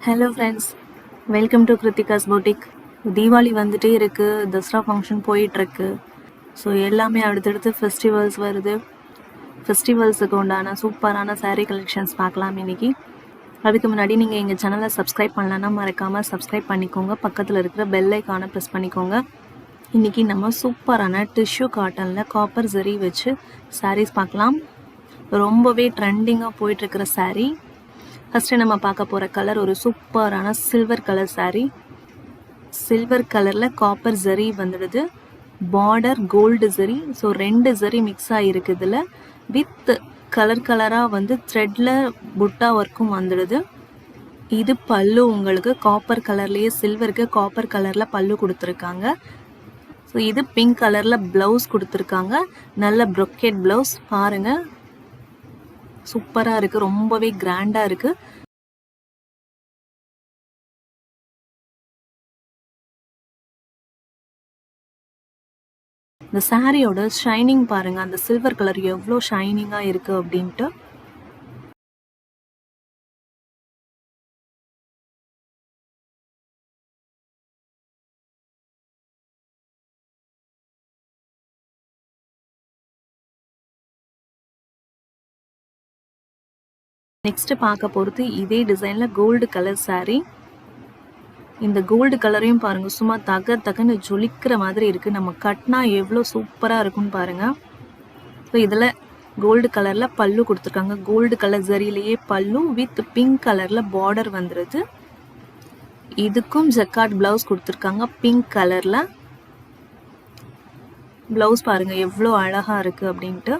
Hello friends, welcome to Kiruthika's boutique. Deepavali வந்துட்டே இருக்குது, Dussehra function போயிட்டுருக்கு. ஸோ எல்லாமே அடுத்தடுத்து ஃபெஸ்டிவல்ஸ் வருது. ஃபெஸ்டிவல்ஸுக்கு உண்டான சூப்பரான சாரீ கலெக்ஷன்ஸ் பார்க்கலாம் இன்றைக்கி. அதுக்கு முன்னாடி நீங்கள் எங்கள் சேனலை சப்ஸ்கிரைப் பண்ணலன்னா மறக்காமல் சப்ஸ்கிரைப் பண்ணிக்கோங்க. பக்கத்தில் இருக்கிற பெல் ஐக்கானை ப்ரெஸ் பண்ணிக்கோங்க. இன்றைக்கி நம்ம சூப்பரான டிஷ்யூ காட்டனில் காப்பர் ஜரி வச்சு சாரீஸ் பார்க்கலாம். ரொம்பவே ட்ரெண்டிங்காக போயிட்டுருக்கிற சாரீ. ஃபஸ்ட்டு நம்ம பார்க்க போகிற கலர் ஒரு சூப்பரான சில்வர் கலர் சாரீ. சில்வர் கலரில் காப்பர் ஜரி வந்துடுது, border gold zari. So 2 zari mix ஆகிருக்கு இதில். வித் கலராக வந்து த்ரெட்டில் புட்டா ஒர்க்கும் வந்துடுது. இது பல்லு உங்களுக்கு காப்பர் கலர்லேயே சில்வருக்கு காப்பர் கலரில் பல்லு கொடுத்துருக்காங்க. ஸோ இது பிங்க் கலரில் ப்ளவுஸ் கொடுத்துருக்காங்க. நல்ல ப்ரொக்கெட் ப்ளவுஸ் பாருங்கள், சூப்பராக இருக்குது, ரொம்பவே கிராண்டாக இருக்குது. இந்த சாரியோட ஷைனிங் பாருங்கள், அந்த சில்வர் கலர் எவ்வளோ ஷைனிங்காக இருக்குது அப்படின்ட்டு. நெக்ஸ்ட்டு பார்க்க போகிறது இதே டிசைனில் கோல்டு கலர் சாரீ. இந்த கோல்டு கலரையும் பாருங்கள், சும்மா தகன்னு ஜொலிக்கிற மாதிரி இருக்குது. நம்ம கட்னா எவ்வளோ சூப்பராக இருக்குன்னு பாருங்கள். ஸோ இதில் கோல்டு கலரில் பல்லு கொடுத்துருக்காங்க. கோல்டு கலர் ஜரியிலேயே பல்லு வித் பிங்க் கலரில் பார்டர் வந்துடுது. இதுக்கும் ஜக்கார்ட் ப்ளவுஸ் கொடுத்துருக்காங்க பிங்க் கலரில். ப்ளவுஸ் பாருங்கள் எவ்வளோ அழகாக இருக்குது அப்படின்ட்டு.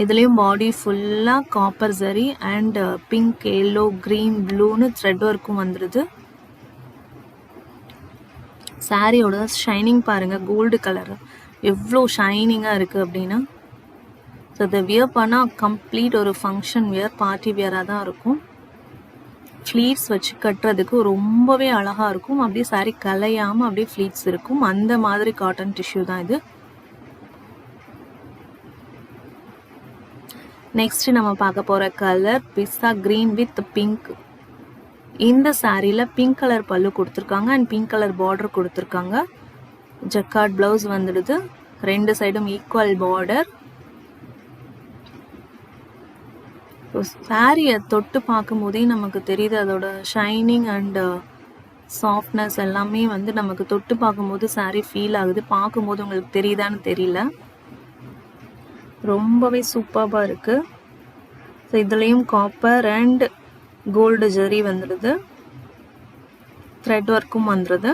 இதுலேயும் பாடி ஃபுல்லாக copper zari and pink, yellow, green, ப்ளூன்னு த்ரெட் ஒர்க்கும் வந்துடுது. சாரியோட ஷைனிங் பாருங்கள், கோல்டு கலர் எவ்வளோ ஷைனிங்காக இருக்குது அப்படின்னா. ஸோ இதை வியர் பண்ணால் கம்ப்ளீட் ஒரு ஃபங்க்ஷன் வியர், பார்ட்டி வியராக தான் இருக்கும். ஃப்ளீட்ஸ் வச்சு கட்டுறதுக்கு ரொம்பவே அழகாக இருக்கும். அப்படியே சாரி கலையாமல் அப்படியே ஃப்ளீட்ஸ் இருக்கும். அந்த மாதிரி காட்டன் டிஷ்யூ தான் இது. நெக்ஸ்ட்டு நம்ம பார்க்க போகிற colour pista green with pink. இந்த சாரியில் பிங்க் கலர் பல்லு கொடுத்துருக்காங்க அண்ட் பிங்க் கலர் பார்டர் கொடுத்துருக்காங்க. ஜக்கார்ட் ப்ளவுஸ் வந்துடுது, 2 சைடும் ஈக்குவல் பார்டர். சாரியை தொட்டு பார்க்கும்போதே நமக்கு தெரியுது அதோட ஷைனிங் அண்ட் சாஃப்ட்னஸ் எல்லாமே வந்து நமக்கு தொட்டு பார்க்கும்போது சாரி ஃபீல் ஆகுது. பார்க்கும்போது உங்களுக்கு தெரியுதான்னு தெரியல, ரொம்பவே சூப்பராக இருக்குது. ஸோ இதுலேயும் காப்பர் அண்ட் கோல்டு ஜரி வந்துடுது, த்ரெட் ஒர்க்கும் வந்துடுது.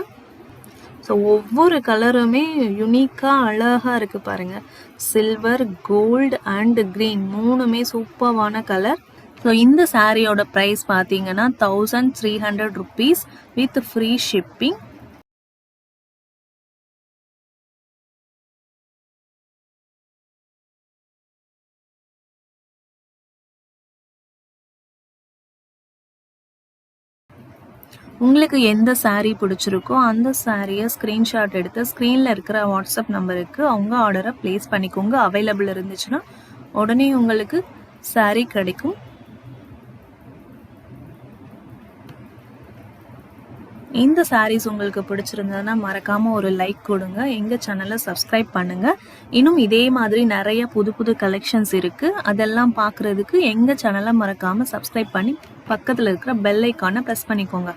ஸோ ஒவ்வொரு கலருமே யுனிக்காக அழகாக இருக்குது பாருங்கள். சில்வர், கோல்டு அண்ட் க்ரீன் மூணுமே சூப்பரான கலர். ஸோ இந்த சாரியோட ப்ரைஸ் பார்த்தீங்கன்னா 1300 rupees வித் ஃப்ரீ ஷிப்பிங். உங்களுக்கு எந்த சாரீ பிடிச்சிருக்கோ அந்த சாரியை ஸ்க்ரீன்ஷாட் எடுத்து ஸ்க்ரீனில் இருக்கிற வாட்ஸ்அப் நம்பருக்கு அவங்க ஆர்டரை ப்ளேஸ் பண்ணிக்கோங்க. அவைலபிள் இருந்துச்சுன்னா உடனே உங்களுக்கு சாரீ கிடைக்கும். இந்த சாரீஸ் உங்களுக்கு பிடிச்சிருந்ததுன்னா மறக்காமல் ஒரு லைக் கொடுங்க. எங்கள் சேனலை சப்ஸ்கிரைப் பண்ணுங்கள். இன்னும் இதே மாதிரி நிறைய புது கலெக்ஷன்ஸ் இருக்குது. அதெல்லாம் பார்க்குறதுக்கு எங்கள் சேனலை மறக்காமல் சப்ஸ்கிரைப் பண்ணி பக்கத்தில் இருக்கிற பெல் ஐக்கானை ப்ரெஸ் பண்ணிக்கோங்க.